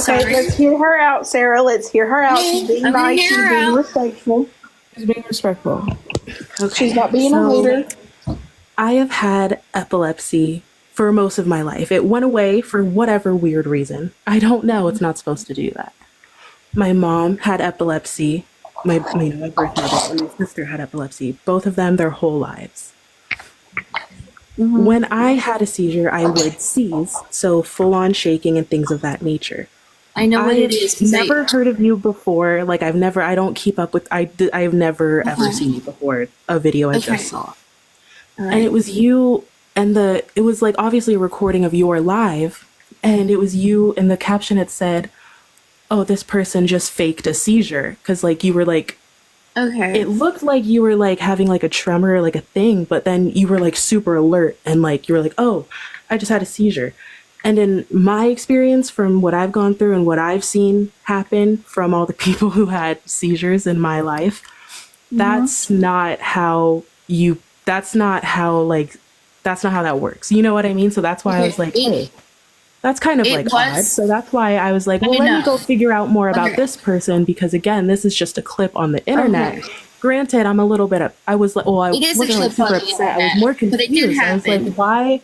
Okay, Sorry. let's hear her out, Sarah. Let's hear her out. She's being I'm gonna nice. hear She's her being out. respectful. She's being respectful. She's Okay. not being a hater. I have had epilepsy for most of my life. It went away for whatever weird reason. I don't know. It's not supposed to do that. My mom had epilepsy. My birth mother and my sister had epilepsy. Both of them their whole lives. When I had a seizure, I would seize, so full-on shaking and things of that nature. I know what it is. I've never heard of you before. Like, I don't keep up with, I've never ever seen you before, a video I just saw. Right. And it was you, and it was like obviously a recording of your live, and it was you, and the caption had said, oh, this person just faked a seizure. Because, like, you were like, Okay. it looked like you were like having like a tremor or like a thing, but then you were like super alert and like you were like, oh, I just had a seizure. And in my experience, from what I've gone through and what I've seen happen from all the people who had seizures in my life, that's not how that works. You know what I mean? So that's why I was like, hey, that's kind of like odd. So that's why I was like, well, let me go figure out more about this person, because again, this is just a clip on the internet. Granted, I'm a little bit I was like, well, I wasn't like super upset. I was more confused. I was like, why?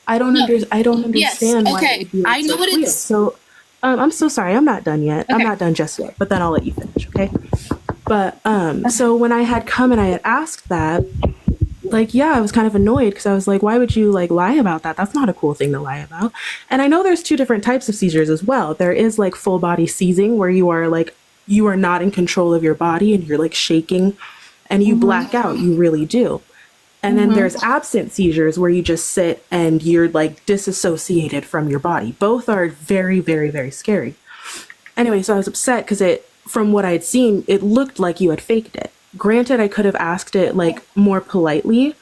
I don't understand why it would be like, I know so what weird. it's. So I'm so sorry. I'm not done yet. I'm not done just yet, but then I'll let you finish, okay? But so when I had come and I had asked that, like, yeah, I was kind of annoyed because I was like, why would you like lie about that? That's not a cool thing to lie about. And I know there's two different types of seizures as well. There is like full body seizing, where you are not in control of your body and you're like shaking and you black out. You really do. And then there's absent seizures, where you just sit and you're like disassociated from your body. Both are very, very, very scary. Anyway, so I was upset because from what I had seen, it looked like you had faked it. Granted, I could have asked it like more politely,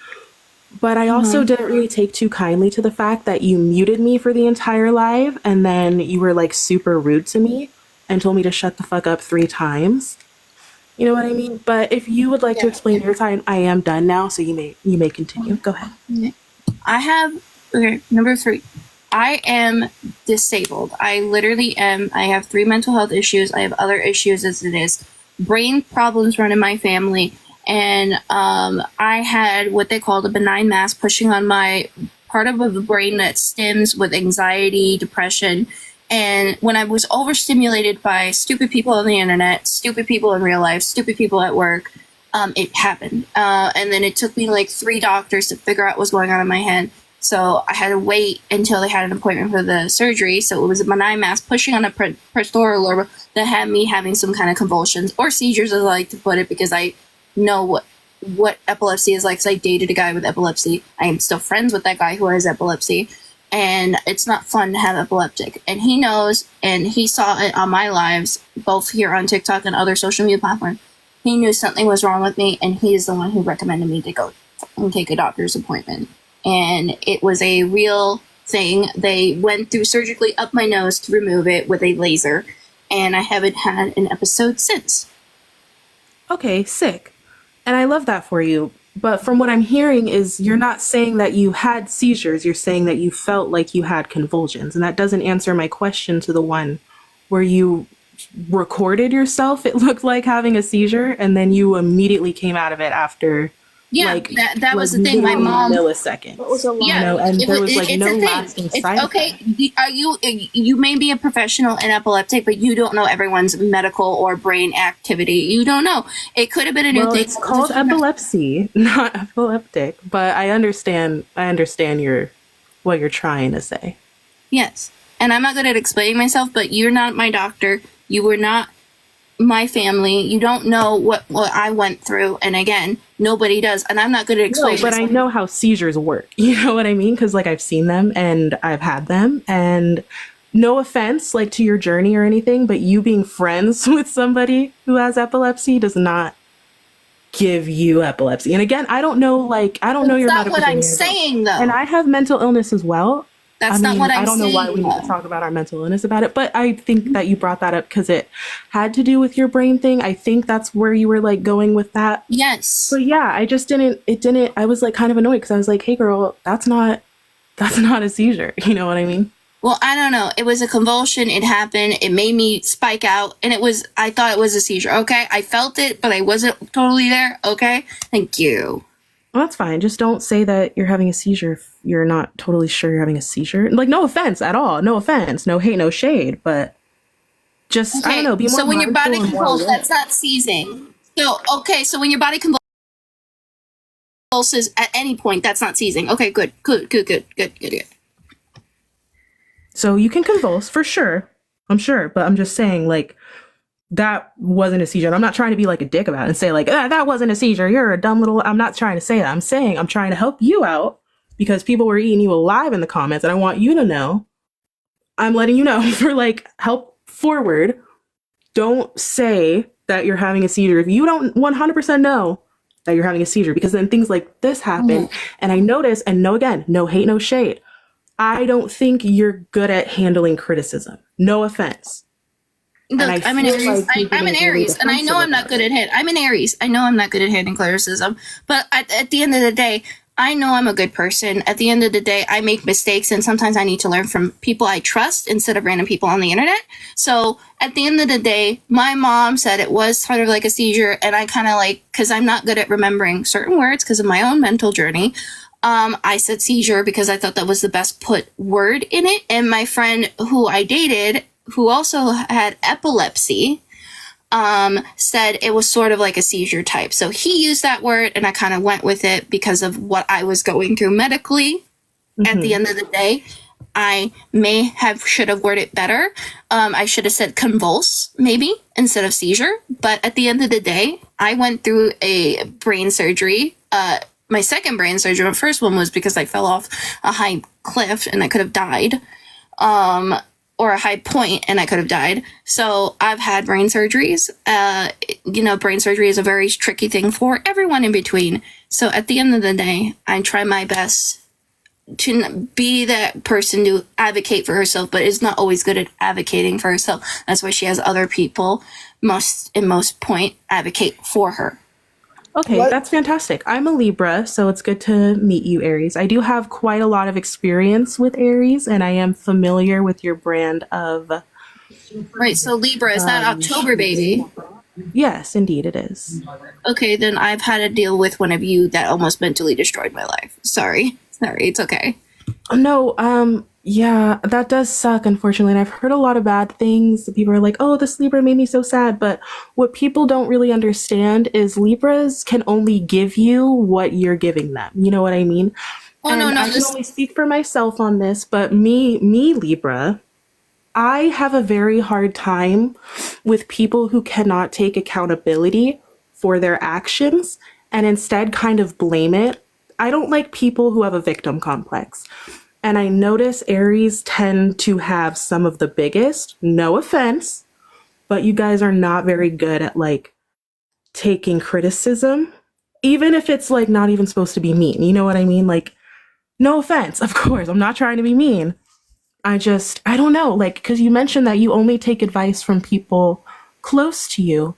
but I also didn't really take too kindly to the fact that you muted me for the entire live, and then you were like super rude to me and told me to shut the fuck up 3 times. You know what I mean? But if you would like to explain your time, I am done now, so you may continue. Go ahead. Number 3. I am disabled. I literally am. I have 3 mental health issues. I have other issues as it is. Brain problems run in my family. And I had what they called a benign mass pushing on my part of the brain that stems with anxiety, depression. And when I was overstimulated by stupid people on the internet, stupid people in real life, stupid people at work, it happened. And then it took me like 3 doctors to figure out what was going on in my head. So I had to wait until they had an appointment for the surgery. So it was a benign mass pushing on the prefrontal lobe that had me having some kind of convulsions or seizures, as I like to put it, because I know what epilepsy is like, because I dated a guy with epilepsy. I am still friends with that guy who has epilepsy. And it's not fun to have epileptic. And he knows, and he saw it on my lives, both here on TikTok and other social media platforms. He knew something was wrong with me, and he is the one who recommended me to go and take a doctor's appointment. And it was a real thing. They went through surgically up my nose to remove it with a laser, and I haven't had an episode since. Okay, sick. And I love that for you. But from what I'm hearing is you're not saying that you had seizures, you're saying that you felt like you had convulsions. And that doesn't answer my question to the one where you recorded yourself, it looked like having a seizure, and then you immediately came out of it after that was the thing. My mom millisecond. And there was like no lasting side effect. You may be a professional in epileptic, but you don't know everyone's medical or brain activity. You don't know. It could have been a new thing. It's called epilepsy, not epileptic. But I understand what you're trying to say. Yes. And I'm not good at explaining myself, but you're not my doctor. You were not my family. You don't know what I went through. And again, nobody does. And I'm not good at explaining. No, but I know how seizures work. You know what I mean? Because like I've seen them and I've had them. And no offense like to your journey or anything, but you being friends with somebody who has epilepsy does not give you epilepsy. And again, I don't know your medical. That's not what I'm saying, though. And I have mental illness as well. That's not what I'm saying. I don't know why we need to talk about our mental illness about it, but I think that you brought that up because it had to do with your brain thing. I think that's where you were like going with that. Yes. But yeah, I was like kind of annoyed because I was like, hey girl, that's not a seizure. You know what I mean? Well, I don't know. It was a convulsion. It happened. It made me spike out, and I thought it was a seizure. Okay, I felt it, but I wasn't totally there. Okay, thank you. Well, that's fine. Just don't say that you're having a seizure if you're not totally sure you're having a seizure. Like, no offense at all. No offense. No hate, no shade. But just, I don't know, be more so when your body mindful and more convulses, aware. that's not seizing. So when your body convulses at any point, that's not seizing. Okay, good. So you can convulse for sure. I'm sure. But I'm just saying, like, that wasn't a seizure. And I'm not trying to be like a dick about it and say, like, that wasn't a seizure. You're a dumb little. I'm not trying to say that. I'm saying I'm trying to help you out because people were eating you alive in the comments. And I want you to know, I'm letting you know for like help forward. Don't say that you're having a seizure if you don't 100% know that you're having a seizure, because then things like this happen. And I notice, and no, again, no hate, no shade. I don't think you're good at handling criticism. No offense. Look, I'm an Aries. I'm an Aries, and I know I'm not good at it. I'm an Aries. I know I'm not good at handling criticism. But at the end of the day, I know I'm a good person. At the end of the day, I make mistakes, and sometimes I need to learn from people I trust instead of random people on the internet. So at the end of the day, my mom said it was sort of like a seizure, and I kind of like, because I'm not good at remembering certain words because of my own mental journey. I said seizure because I thought that was the best put word in it. And my friend who I dated, who also had epilepsy, said it was sort of like a seizure type. So he used that word, and I kind of went with it because of what I was going through medically. At the end of the day, I should have worded it better. I should have said convulse, maybe, instead of seizure. But at the end of the day, I went through a brain surgery. My second brain surgery. My first one was because I fell off a high cliff and I could have died. Or a high point and I could have died. So I've had brain surgeries. Brain surgery is a very tricky thing for everyone in between. So at the end of the day, I try my best to be that person to advocate for herself, but is not always good at advocating for herself. That's why she has other people most point advocate for her. Okay, that's fantastic. I'm a Libra, so it's good to meet you, Aries. I do have quite a lot of experience with Aries, and I am familiar with your brand of... Right, so Libra, is that October, baby? Yes, indeed it is. Okay, then I've had to deal with one of you that almost mentally destroyed my life. Sorry, it's okay. No, yeah, that does suck, unfortunately. And I've heard a lot of bad things. People are like, oh, this Libra made me so sad. But what people don't really understand is Libras can only give you what you're giving them. You know what I mean? Oh, and no. I can only speak for myself on this, but me, Libra, I have a very hard time with people who cannot take accountability for their actions and instead kind of blame it. I don't like people who have a victim complex. And I notice Aries tend to have some of the biggest, no offense, but you guys are not very good at like taking criticism, even if it's like not even supposed to be mean. You know what I mean? Like, no offense, of course, I'm not trying to be mean. I don't know, like, because you mentioned that you only take advice from people close to you,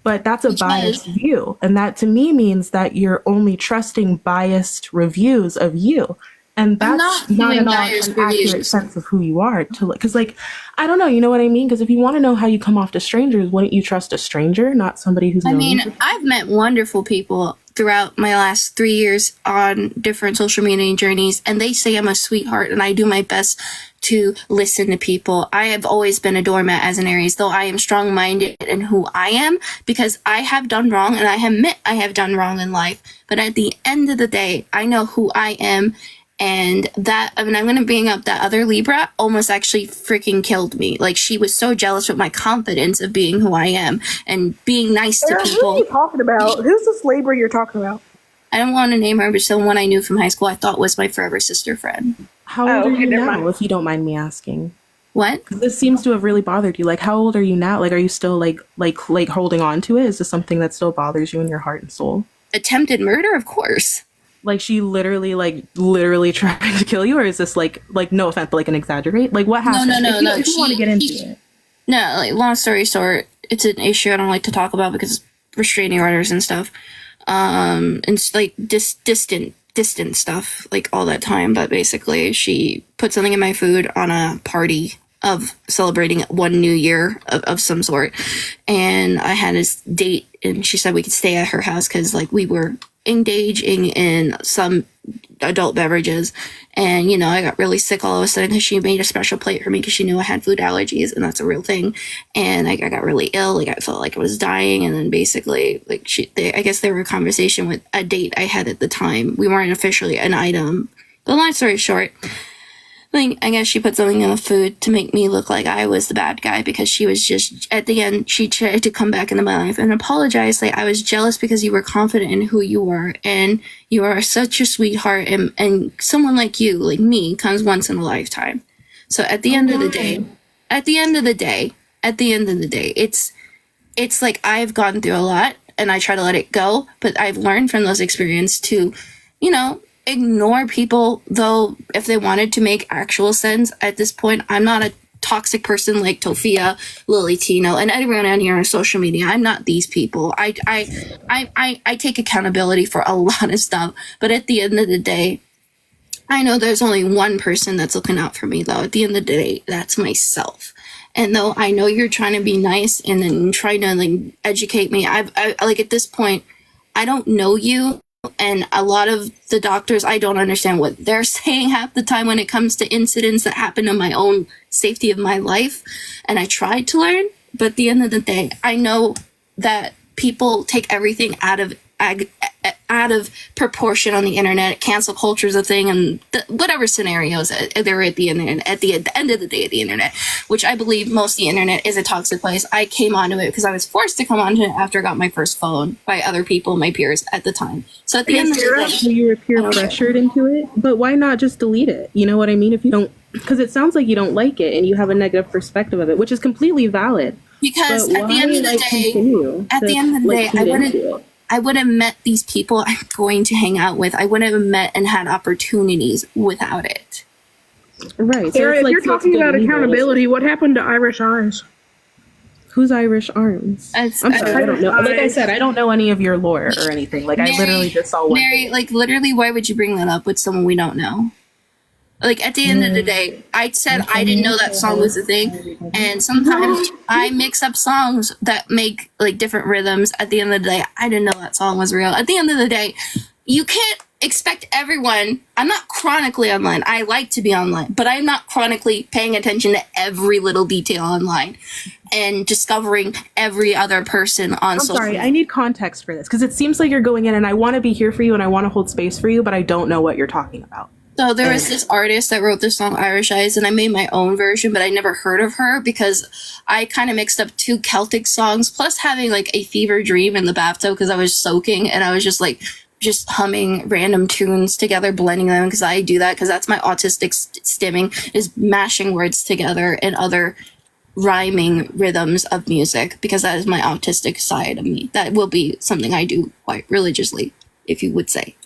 but that's a biased view. And that to me means that you're only trusting biased reviews of you. And that's not an accurate sense of who you are. Because, like, I don't know, you know what I mean? Because if you want to know how you come off to strangers, wouldn't you trust a stranger, not somebody who's known you? I've met wonderful people throughout my last 3 years on different social media journeys, and they say I'm a sweetheart, and I do my best to listen to people. I have always been a doormat as an Aries, though I am strong-minded in who I am, because I have done wrong, and I admit I have done wrong in life. But at the end of the day, I know who I am. And I'm going to bring up that other Libra almost actually freaking killed me. Like, she was so jealous with my confidence of being who I am and being nice to people. Who are you talking about? Who's this Libra you're talking about? I don't want to name her, but someone I knew from high school I thought was my forever sister friend. How old are you now, if you don't mind me asking? What? This seems to have really bothered you. Like, how old are you now? Like, are you still like holding on to it? Is this something that still bothers you in your heart and soul? Attempted murder, of course. Like, she literally trying to kill you, or is this like no offense, but like an exaggerate? Like, what happened? No. If you want to get into it. No, like, long story short, it's an issue I don't like to talk about because restraining orders and stuff. And it's like distant distant stuff like all that time, but basically she put something in my food on a party of celebrating one new year of some sort, and I had this date, and she said we could stay at her house because like we were engaging in some adult beverages, and you know, I got really sick all of a sudden because she made a special plate for me because she knew I had food allergies, and that's a real thing. And I got really ill, like I felt like I was dying. And then basically like I guess there were a conversation with a date I had at the time. We weren't officially an item, but long story short, I guess she put something in the food to make me look like I was the bad guy, because she was just, at the end, she tried to come back into my life and apologize. Like, I was jealous because you were confident in who you were, and you are such a sweetheart, and someone like you, like me, comes once in a lifetime. So at the end of the day, it's like I've gone through a lot, and I try to let it go, but I've learned from those experiences to, you know, ignore people, though, if they wanted to make actual sense. At this point, I'm not a toxic person like Tofia, Lily Tino, and everyone out here on social media. I'm not these people. I take accountability for a lot of stuff, but at the end of the day, I know there's only one person that's looking out for me, though. At the end of the day, that's myself. And though I know you're trying to be nice and then trying to like educate me, I like at this point, I don't know you. And a lot of the doctors, I don't understand what they're saying half the time when it comes to incidents that happen in my own safety of my life. And I tried to learn, but at the end of the day, I know that people take everything out of proportion on the internet. Cancel culture is a thing, and whatever scenarios there are at the internet. At the end of the day, the internet, which I believe most of the internet is a toxic place. I came onto it because I was forced to come onto it after I got my first phone by other people, my peers at the time. So at the end of the day, so you were peer pressured into it. But why not just delete it? You know what I mean? If you don't, because it sounds like you don't like it and you have a negative perspective of it, which is completely valid. Because at the end of the day, I would have met these people I'm going to hang out with. I wouldn't have met and had opportunities without it. Right. So Sarah, if you're talking about accountability, what happened to Irish Arms? Who's Irish Arms? I'm sorry, I don't know. Like I said, I don't know any of your lore or anything. Like, Mary, I literally just saw one. Mary, like, literally, why would you bring that up with someone we don't know? Like, at the end of the day, I said I didn't know that song was a thing, and sometimes I mix up songs that make, like, different rhythms. At the end of the day, I didn't know that song was real. At the end of the day, you can't expect everyone. I'm not chronically online. I like to be online, but I'm not chronically paying attention to every little detail online and discovering every other person on social media. I need context for this, because it seems like you're going in, and I want to be here for you, and I want to hold space for you, but I don't know what you're talking about. So there was this artist that wrote this song, Irish Eyes, and I made my own version, but I never heard of her because I kind of mixed up two Celtic songs, plus having like a fever dream in the bathtub because I was soaking, and I was just like just humming random tunes together, blending them, because I do that because that's my autistic stimming, is mashing words together and other rhyming rhythms of music, because that is my autistic side of me. That will be something I do quite religiously, if you would say.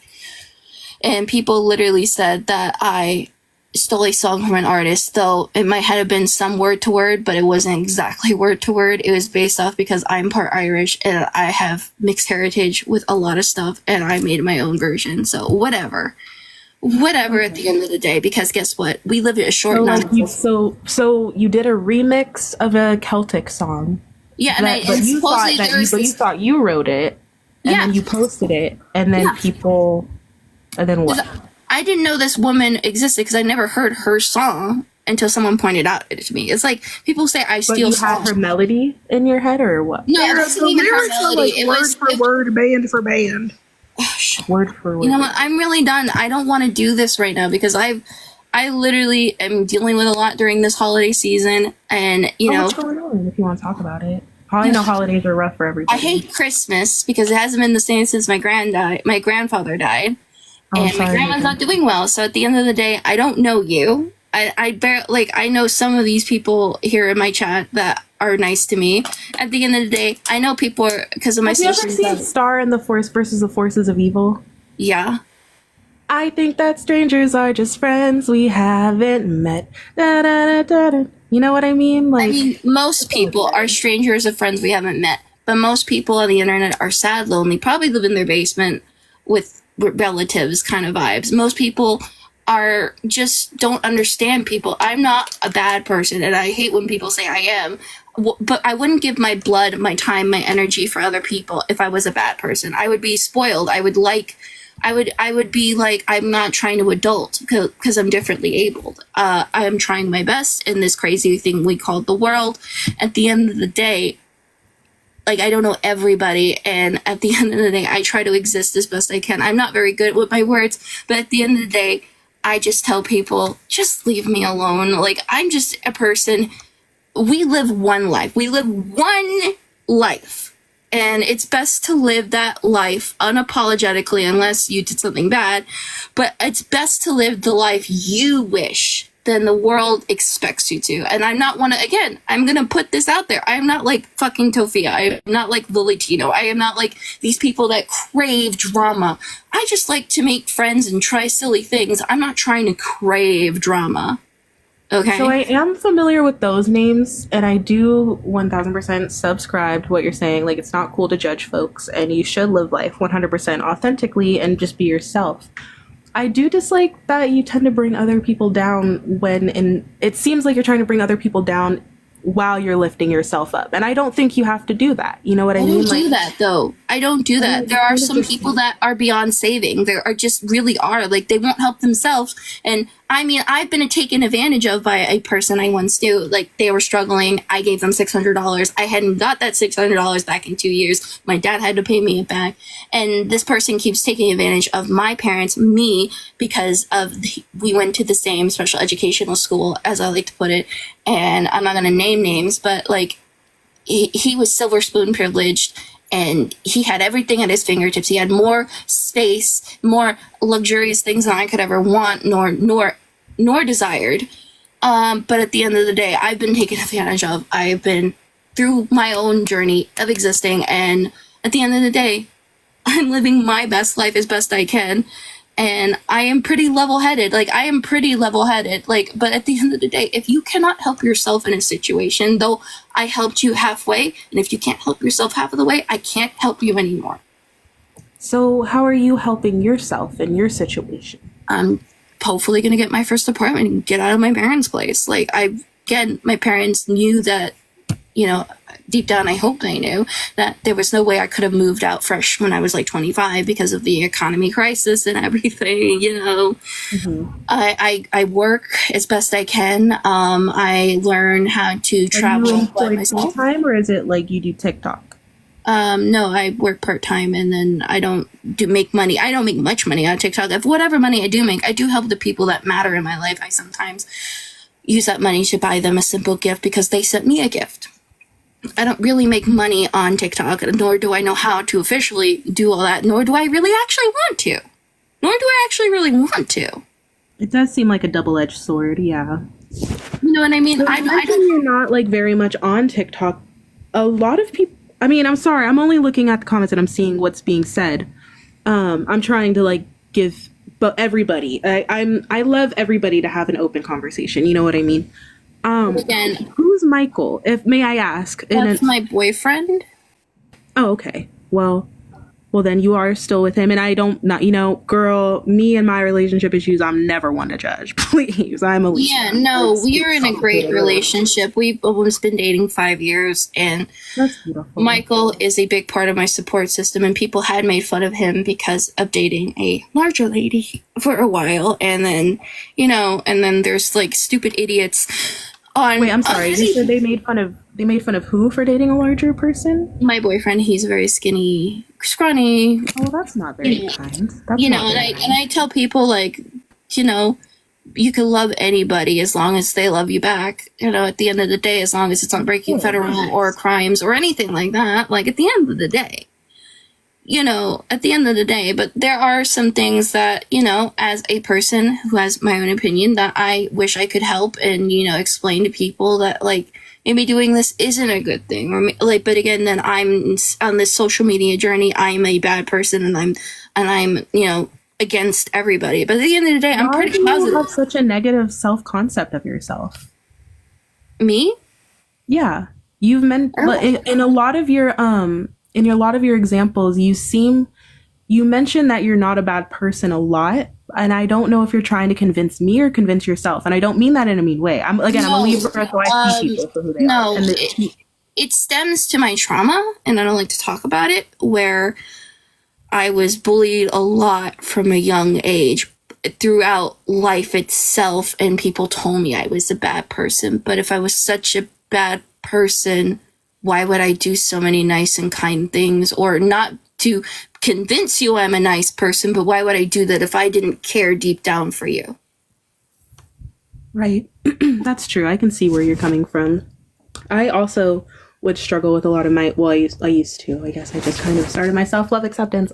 And people literally said that I stole a song from an artist, though it might have been some word to word, but it wasn't exactly word to word. It was based off because I'm part Irish and I have mixed heritage with a lot of stuff, and I made my own version. So whatever at the end of the day, because guess what? We live in a short So you did a remix of a Celtic song. Yeah, but you thought you wrote it, and then you posted it, and then people... And then what? I didn't know this woman existed because I never heard her song until someone pointed out it to me. It's like people say I steal songs. But you had her melody in your head, or what? No, it wasn't even her melody. It was word for word, band for band. Word for word. You know what? I'm really done. I don't want to do this right now because I literally am dealing with a lot during this holiday season, and you know. What's going on? If you want to talk about it. I know holidays are rough for everybody. I hate Christmas because it hasn't been the same since my grandfather died. And my grandma's not doing well, so at the end of the day, I don't know you. I know some of these people here in my chat that are nice to me. At the end of the day, I know people are because of my social media. Have you ever seen Star and the Force versus the Forces of Evil? Yeah. I think that strangers are just friends we haven't met. Da, da, da, da, da. You know what I mean? Like, I mean, most people are strangers of friends we haven't met, but most people on the internet are sad, lonely, probably live in their basement with relatives kind of vibes. Most people are just don't understand people. I'm not a bad person, and I hate when people say I am. But I wouldn't give my blood, my time, my energy for other people if I was a bad person. I would be spoiled. I would be like, I'm not trying to adult because I'm differently abled. I am trying my best in this crazy thing we call the world. At the end of the day, like, I don't know everybody, and at the end of the day, I try to exist as best I can. I'm not very good with my words, but at the end of the day, I just tell people, just leave me alone. Like, I'm just a person. We live one life. We live one life. And it's best to live that life unapologetically, unless you did something bad. But it's best to live the life you wish than the world expects you to. And I'm not I'm going to put this out there. I'm not like fucking Tofia. I'm not like Lily Tino. I am not like these people that crave drama. I just like to make friends and try silly things. I'm not trying to crave drama. Okay. So I am familiar with those names, and I do 1000% subscribe to what you're saying. Like, it's not cool to judge folks, and you should live life 100% authentically and just be yourself. I do dislike that you tend to bring other people down it seems like you're trying to bring other people down while you're lifting yourself up. And I don't think you have to do that. You know what I mean? I don't do that, though. I don't do that. There are some people that are beyond saving. There are just really are. Like, they won't help themselves. And I mean, I've been taken advantage of by a person I once knew. Like, they were struggling. I gave them $600. I hadn't got that $600 back in 2 years. My dad had to pay me it back. And this person keeps taking advantage of my parents, me, because we went to the same special educational school, as I like to put it. And I'm not going to name names, but like, he was silver spoon privileged, and he had everything at his fingertips. He had more space, more luxurious things than I could ever want, nor desired. But at the end of the day, I've been taken advantage of. I've been through my own journey of existing, and at the end of the day, I'm living my best life as best I can. And I am pretty level-headed. But at the end of the day, if you cannot help yourself in a situation, though I helped you halfway, and if you can't help yourself half of the way, I can't help you anymore. So how are you helping yourself in your situation? I'm hopefully going to get my first apartment and get out of my parents' place. Like, my parents knew that, deep down, I hope they knew that there was no way I could have moved out fresh when I was like 25 because of the economy crisis and everything, Mm-hmm. I work as best I can. I learn how to travel by myself. Full time, or is it like you do TikTok? No, I work part-time, and then I don't make money. I don't make much money on TikTok. If whatever money I do make, I do help the people that matter in my life. I sometimes use that money to buy them a simple gift because they sent me a gift. I don't really make money on TikTok, nor do I know how to officially do all that, nor do I really actually want to. It does seem like a double-edged sword, yeah. You know what I mean? So I don't. You're not like very much on TikTok. A lot of people. I mean, I'm sorry. I'm only looking at the comments and I'm seeing what's being said. I'm trying to like give, but everybody. I love everybody to have an open conversation. You know what I mean? Again, who's Michael? If may I ask? That's my boyfriend. Oh, okay. Well, then you are still with him, and I don't girl. Me and my relationship issues. I'm never one to judge. Please, I'm a yeah. No, we are in a great relationship. We've almost been dating 5 years, and that's beautiful. Michael is a big part of my support system, and people had made fun of him because of dating a larger lady for a while, and then there's like stupid idiots. Wait, I'm sorry. You said they made fun of who for dating a larger person? My boyfriend. He's very skinny, scrawny. Oh, that's not very kind. And I tell people, like, you can love anybody as long as they love you back. At the end of the day, as long as it's not breaking federal or crimes or anything like that. Like, at the end of the day. But there are some things that, as a person who has my own opinion, that I wish I could help and, explain to people that, like, maybe doing this isn't a good thing. Or like, but again, then I'm on this social media journey. I'm a bad person, and I'm against everybody. But at the end of the day, I'm pretty positive. You have such a negative self-concept of yourself. Me? Yeah, you've meant in a lot of your in a lot of your examples, you seem you mentioned that you're not a bad person a lot, and I don't know if you're trying to convince me or convince yourself. And I don't mean that in a mean way. I'm a Libra, so I see people for who they are. And it stems to my trauma, and I don't like to talk about it, where I was bullied a lot from a young age throughout life itself, and people told me I was a bad person. But if I was such a bad person, why would I do so many nice and kind things? Or not to convince you I'm a nice person, but why would I do that if I didn't care deep down for you? Right. That's true. I can see where you're coming from. I also would struggle with a lot of my, well, I used to, I guess I just kind of started my self-love acceptance.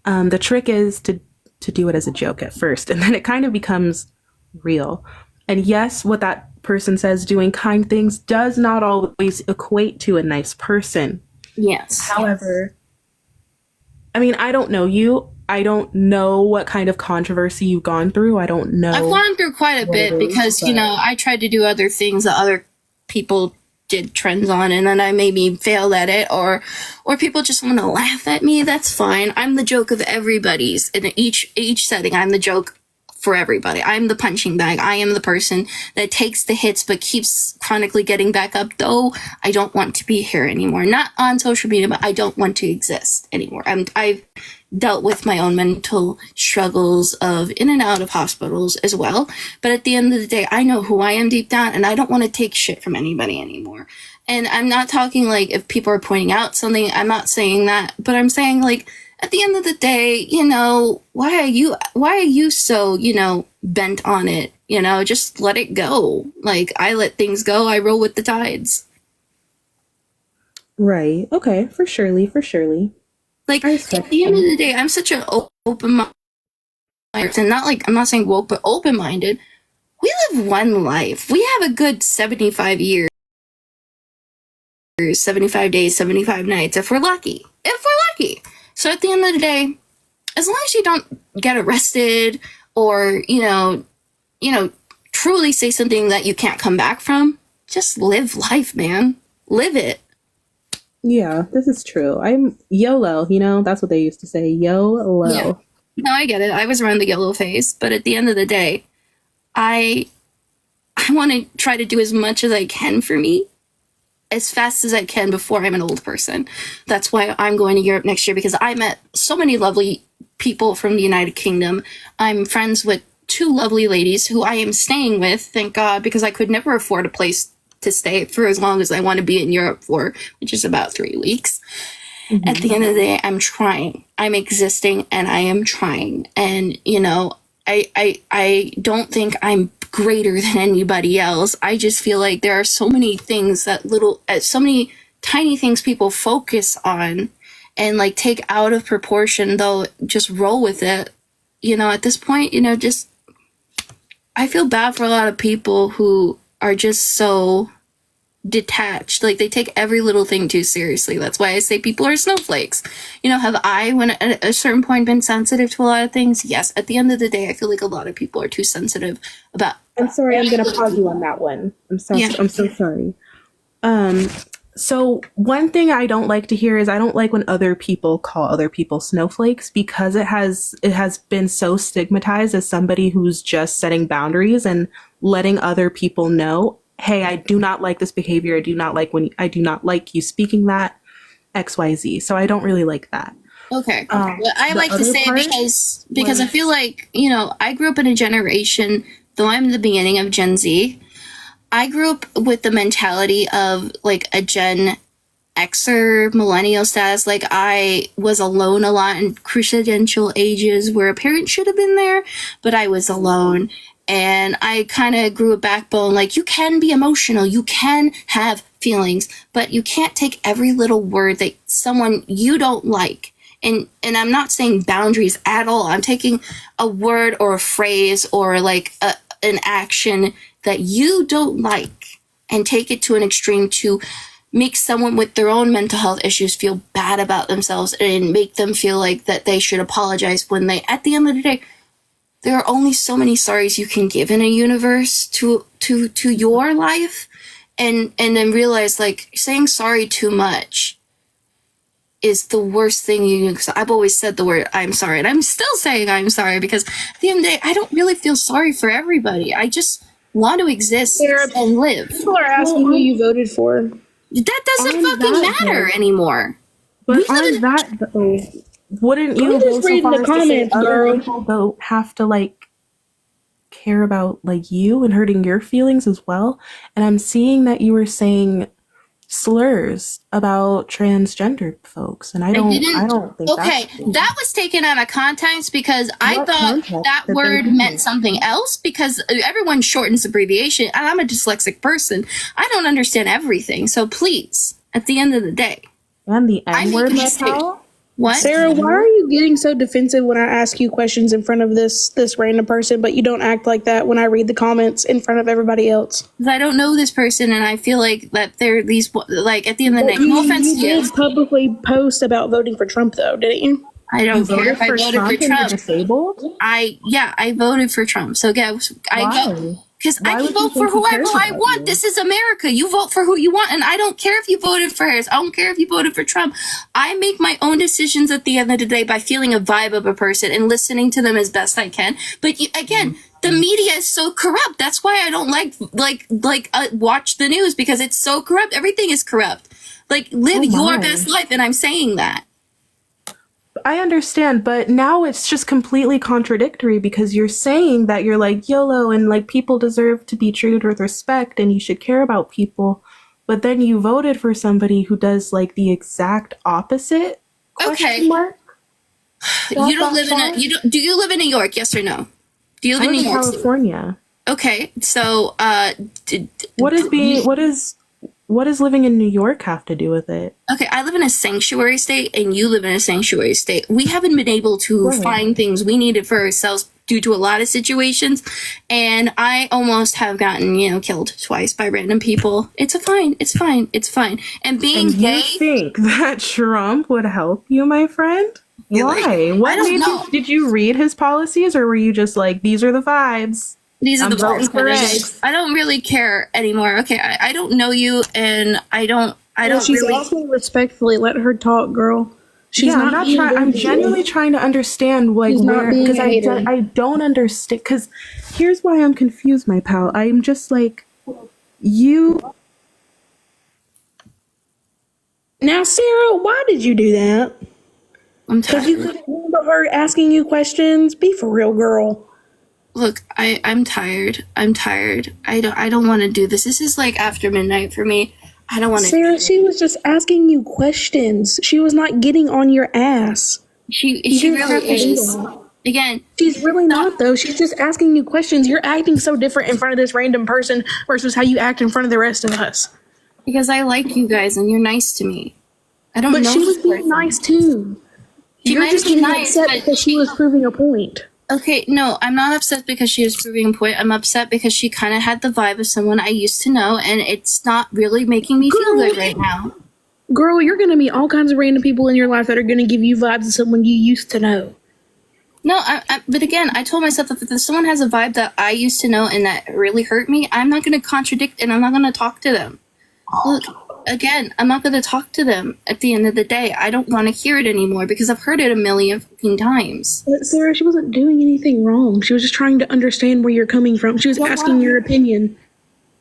The trick is to do it as a joke at first, and then it kind of becomes real. And yes, what that person says, doing kind things, does not always equate to a nice person. Yes. However, I mean, I don't know you. I don't know what kind of controversy you've gone through. I don't know. I've gone through quite a bit because, you know, I tried to do other things that other people did trends on, and then I maybe failed at it, or people just want to laugh at me. That's fine. I'm the joke of everybody's. In each setting, I'm the joke for everybody. I'm the punching bag. I am the person that takes the hits but keeps chronically getting back up, though I don't want to be here anymore. Not on social media, but I don't want to exist anymore. I've dealt with my own mental struggles of in and out of hospitals as well. But at the end of the day, I know who I am deep down, and I don't want to take shit from anybody anymore. And I'm not talking like if people are pointing out something, I'm not saying that, but I'm saying like, at the end of the day, you know, why are you so, you know, bent on it? You know, just let it go. Like, I let things go. I roll with the tides. Right. Okay. For surely. Like, at the end of the day, I'm such an open-minded, and not like, I'm not saying woke, but open-minded. We live one life. We have a good 75 years, 75 days, 75 nights, if we're lucky. So at the end of the day, as long as you don't get arrested or, you know, truly say something that you can't come back from, just live life, man. Live it. Yeah, this is true. I'm YOLO, you know, that's what they used to say, YOLO. Yeah. No, I get it. I was around the YOLO phase, but at the end of the day, I want to try to do as much as I can for me, as fast as I can before I'm an old person. That's why I'm going to Europe next year, because I met so many lovely people from the United Kingdom. I'm friends with 2 lovely ladies who I am staying with, thank God, because I could never afford a place to stay for as long as I want to be in Europe for, which is about 3 weeks. Mm-hmm. At the end of the day, I'm trying. I'm existing, and I am trying. And, you know, I don't think I'm greater than anybody else. I just feel like there are so many things that so many tiny things people focus on and like take out of proportion, though just roll with it. You know, at this point, you know, just, I feel bad for a lot of people who are just so detached. Like, they take every little thing too seriously. That's why I say people are snowflakes. You know, have I, when at a certain point, been sensitive to a lot of things? Yes. At the end of the day, I feel like a lot of people are too sensitive about. I'm sorry, I'm going to pause you on that one. I'm so sorry. So one thing I don't like to hear is, I don't like when other people call other people snowflakes, because it has been so stigmatized as somebody who's just setting boundaries and letting other people know, hey, I do not like this behavior. I do not like you speaking that XYZ. So I don't really like that. Okay. Well, I like to say it because I feel like, you know, I grew up in a generation, though I'm the beginning of Gen Z, I grew up with the mentality of like a Gen Xer millennial status. Like, I was alone a lot in crucial ages where a parent should have been there, but I was alone. And I kind of grew a backbone. Like, you can be emotional, you can have feelings, but you can't take every little word that someone you don't like. And I'm not saying boundaries at all. I'm taking a word or a phrase or like an action that you don't like and take it to an extreme to make someone with their own mental health issues feel bad about themselves and make them feel like that they should apologize when they, at the end of the day, there are only so many sorries you can give in a universe to your life, and then realize, like, saying sorry too much is the worst thing you can. I've always said the word I'm sorry, and I'm still saying I'm sorry because at the end of the day, I don't really feel sorry for everybody. I just want to exist Sarah, and live. people are asking who you voted for. That doesn't On fucking that matter note- anymore. But We live on in- that though, wouldn't you I'm go just so reading far the as to say comments, other girl. people don't have to like care about like you and hurting your feelings as well? And I'm seeing that you were saying slurs about transgender folks, and I don't think Okay, that's cool. that was taken out of context because I What thought context that did they word use? meant something else because everyone shortens abbreviation, and I'm a dyslexic person. I don't understand everything, so please, at the end of the day, And the I N make word, a my mistake. pal. What? Sarah, why are you getting so defensive when I ask you questions in front of this random person, but you don't act like that when I read the comments in front of everybody else? 'Cause I don't know this person, and I feel like that they're these like at the end of the day. No offense to you. did publicly post about voting for Trump, though, didn't you? I don't You care if I voted voted for and you're Trump. disabled? I voted for Trump. So yeah, Why? because I Why can would you vote for think he whoever cares I about want. you? This is America. You vote for who you want, and I don't care if you voted for Harris. I don't care if you voted for Trump. I make my own decisions at the end of the day by feeling a vibe of a person and listening to them as best I can. But again, the media is so corrupt. That's why I don't watch the news because it's so corrupt. Everything is corrupt. Like live Oh your my. best life, and I'm saying that. I understand, but now it's just completely contradictory because you're saying that you're like YOLO and like people deserve to be treated with respect and you should care about people, but then you voted for somebody who does like the exact opposite? Okay. Mark? You don't live in a you don't do you live in New York? Yes or no? Do you live I in live New in York City? California. Okay, so What does living in New York have to do with it? okay, I live in a sanctuary state and you live in a sanctuary state. We haven't been able to Right. find things we needed for ourselves due to a lot of situations, and I almost have gotten, killed twice by random people. It's fine. And being And gay, you think that Trump would help you, my friend? Really? Why? I What don't made know. you? Did you read his policies, or were you just like, these are the vibes? these are I'm the voting vibes, for but X. I don't really care anymore. Okay, I don't know you, and I don't She's really. asking respectfully. Let her talk, girl. She's Yeah, I'm not being trying. I'm rude. genuinely trying to understand, like, She's not where, being because a hater. I don't understand. Because here's why I'm confused, my pal. I'm just like, you. Now, Sarah, why did you do that? I'm Because you tired. couldn't handle her asking you questions. Be for real, girl. Look, I'm tired. I'm tired. I don't want to do this. This is like after midnight for me. I don't want to. Sarah, she was just asking you questions. She was not getting on your ass. She didn't have really to do is. that. Again, She's really not, though. She's just asking you questions. You're acting so different in front of this random person versus how you act in front of the rest of us. because I like you guys and you're nice to me. I don't But know she this was being person. nice, too. She You're might just be getting nice, upset but because she was proving a point. Okay, no, I'm not upset because she was proving a point. I'm upset because she kind of had the vibe of someone I used to know, and it's not really making me feel good right now. Girl, you're going to meet all kinds of random people in your life that are going to give you vibes of someone you used to know. No, but again, I told myself that if someone has a vibe that I used to know and that really hurt me, I'm not going to contradict and I'm not going to talk to them. Look, again, I'm not going to talk to them at the end of the day. I don't want to hear it anymore because I've heard it a million fucking times. But Sarah, she wasn't doing anything wrong. She was just trying to understand where you're coming from. She was asking your opinion.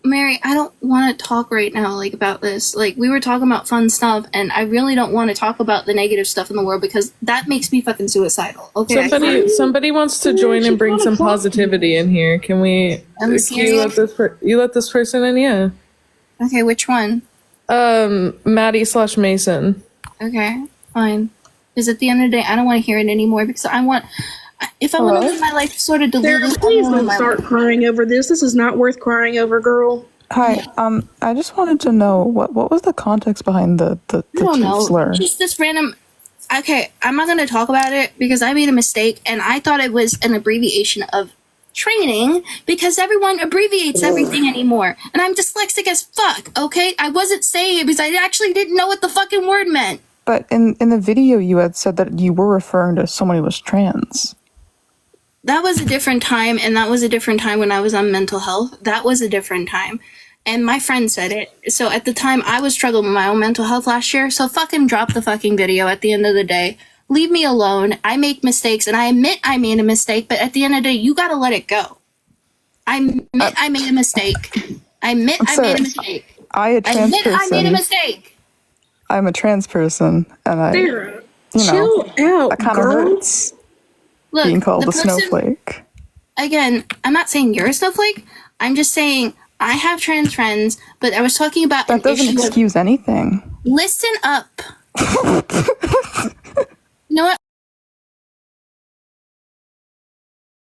Mary, I don't want to talk right now, about this. We were talking about fun stuff, and I really don't want to talk about the negative stuff in the world because that makes me fucking suicidal. Okay. Somebody wants to join and bring some positivity in here. Can we? I'm Can serious. you let this person in? Yeah. Okay, which one? Maddie/Mason. Okay, fine. Because at the end of the day, I don't want to hear it anymore because if I want to live my life sort of Sarah, deluded, please don't start crying over this. This is not worth crying over, girl. Hi, I just wanted to know what was the context behind the I don't know. slur? Just this random. Okay, I'm not going to talk about it because I made a mistake and I thought it was an abbreviation of training because everyone abbreviates everything anymore. And I'm dyslexic as fuck, okay? I wasn't saying it because I actually didn't know what the fucking word meant. But in the video, you had said that you were referring to someone who was trans. That was a different time, and that was a different time when I was on mental health. That was a different time. And my friend said it. So at the time, I was struggling with my own mental health last year. So fucking drop the fucking video at the end of the day. Leave me alone. I make mistakes, and I admit I made a mistake. But at the end of the day, you gotta let it go. I admit I made a mistake. I admit I made a mistake. I made a mistake. I'm a trans person, and Sarah, you know, chill out, that kind of hurts. Look, Being called the a person, snowflake. Again, I'm not saying you're a snowflake. I'm just saying I have trans friends, but I was talking about That doesn't excuse anything. Listen up.